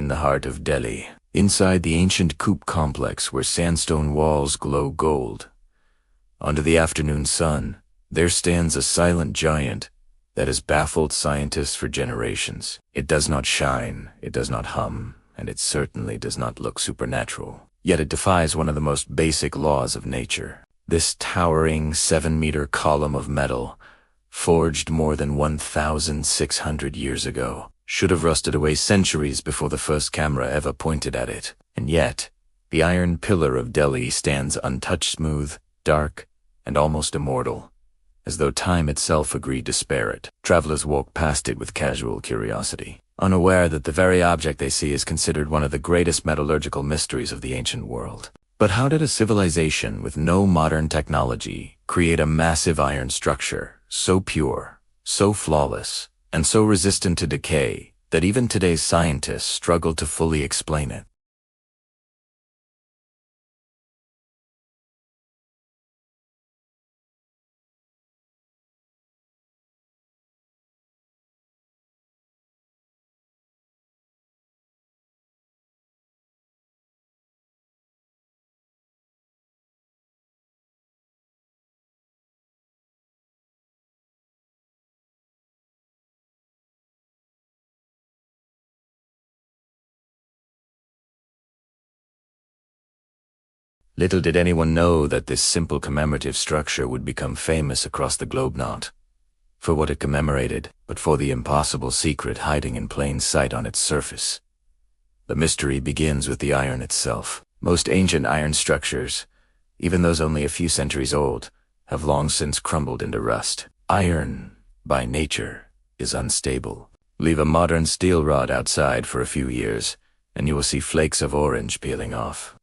the heart of Delhi, inside the ancient Qutb complex where sandstone walls glow gold. Under the afternoon sun, there stands a silent giant that has baffled scientists for generations. It does not shine, it does not hum, and it certainly does not look supernatural. Yet it defies one of the most basic laws of nature. This towering 7-meter column of metal, forged more than 1,600 years ago, should have rusted away centuries before the first camera ever pointed at it. And yet, the iron pillar of Delhi stands untouched, smooth, dark, and almost immortal, as though time itself agreed to spare it. Travelers walk past it with casual curiosity, unaware that the very object they see is considered one of the greatest metallurgical mysteries of the ancient world. But how did a civilization with no modern technology create a massive iron structure, so pure, so flawless, and so resistant to decay that even today's scientists struggle to fully explain it? Little did anyone know that this simple commemorative structure would become famous across the globe, not for what it commemorated, but for the impossible secret hiding in plain sight on its surface. The mystery begins with the iron itself. Most ancient iron structures, even those only a few centuries old, have long since crumbled into rust. Iron, by nature, is unstable. Leave a modern steel rod outside for a few years, and you will see flakes of orange peeling off.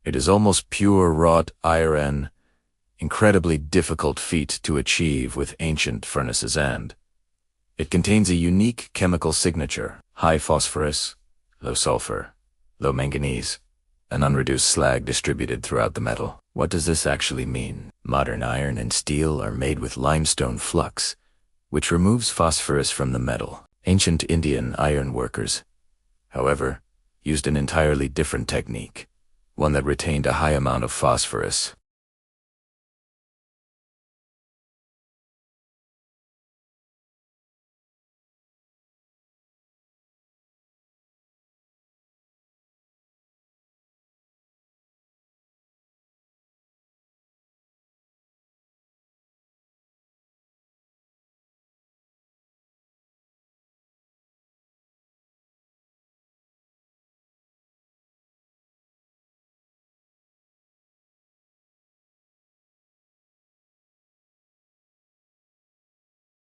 It is almost pure wrought iron, incredibly difficult feat to achieve with ancient furnaces, and it contains a unique chemical signature: high phosphorus, low sulfur, low manganese, an unreduced slag distributed throughout the metal. What does this actually mean? Modern iron and steel are made with limestone flux, which removes phosphorus from the metal. Ancient Indian iron workers, however, used an entirely different technique, one that retained a high amount of phosphorus.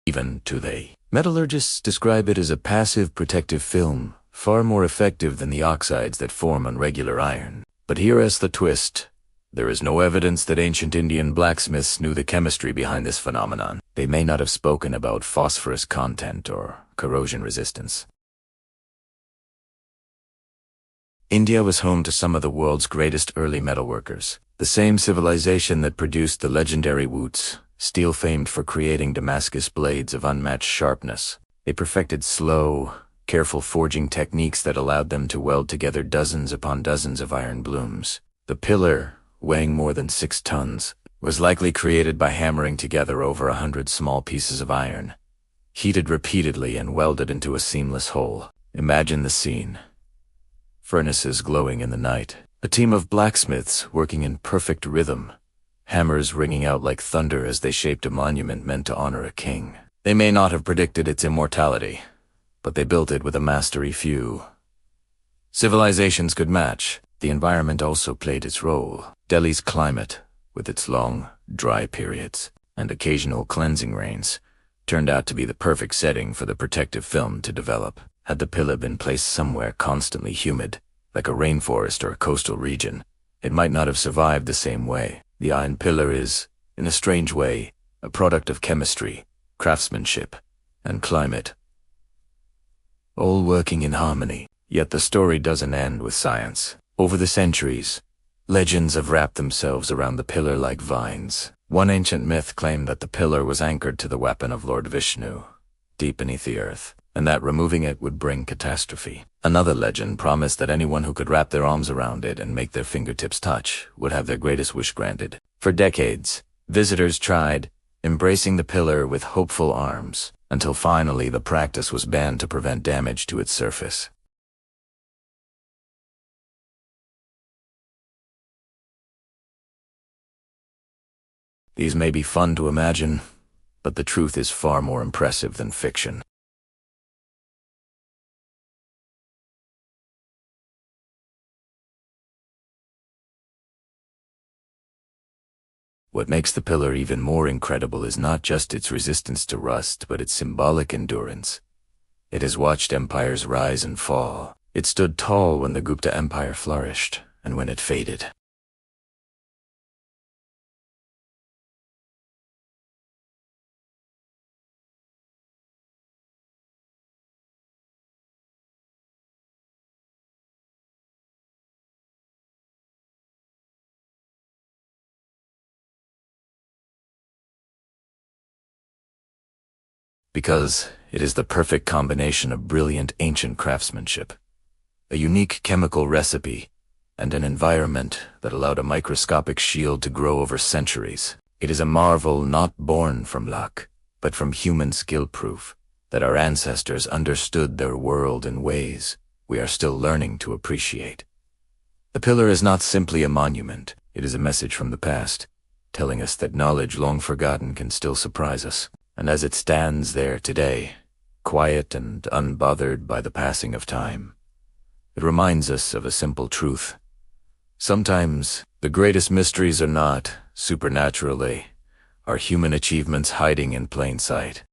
Even today, metallurgists describe it as a passive protective film, far more effective than the oxides that form on regular iron. But here is the twist. There is no evidence that ancient Indian blacksmiths knew the chemistry behind this phenomenon. They may not have spoken about phosphorus content or corrosion resistance. India was home to some of the world's greatest early metalworkers. The same civilization that produced the legendary Woots, steel famed for creating Damascus blades of unmatched sharpness. They perfected slow, careful forging techniques that allowed them to weld together dozens upon dozens of iron blooms. The pillar, weighing more than 6 tons, was likely created by hammering together over 100 small pieces of iron, heated repeatedly and welded into a seamless whole. Imagine the scene. Furnaces glowing in the night, a team of blacksmiths working in perfect rhythm, hammers ringing out like thunder as they shaped a monument meant to honor a king. They may not have predicted its immortality, but they built it with a mastery few civilizations could match. The environment also played its role. Delhi's climate, with its long, dry periods and occasional cleansing rains, turned out to be the perfect setting for the protective film to develop. Had the pillar been placed somewhere constantly humid, like a rainforest or a coastal region, it might not have survived the same way. The iron pillar is, in a strange way, a product of chemistry, craftsmanship, and climate, all working in harmony. Yet the story doesn't end with science. Over the centuries, legends have wrapped themselves around the pillar like vines. One ancient myth claimed that the pillar was anchored to the weapon of Lord Vishnu, deep beneath the earth, and that removing it would bring catastrophe. Another legend promised that anyone who could wrap their arms around it and make their fingertips touch would have their greatest wish granted. For decades, visitors tried, embracing the pillar with hopeful arms, until finally the practice was banned to prevent damage to its surface. These may be fun to imagine, but the truth is far more impressive than fiction. What makes the pillar even more incredible is not just its resistance to rust, but its symbolic endurance. It has watched empires rise and fall. It stood tall when the Gupta Empire flourished, and when it faded. Because it is the perfect combination of brilliant ancient craftsmanship, a unique chemical recipe, and an environment that allowed a microscopic shield to grow over centuries. It is a marvel not born from luck, but from human skill, proof that our ancestors understood their world in ways we are still learning to appreciate. The pillar is not simply a monument, it is a message from the past, telling us that knowledge long forgotten can still surprise us. And as it stands there today, quiet and unbothered by the passing of time, it reminds us of a simple truth. Sometimes the greatest mysteries are not, supernaturally, are human achievements hiding in plain sight.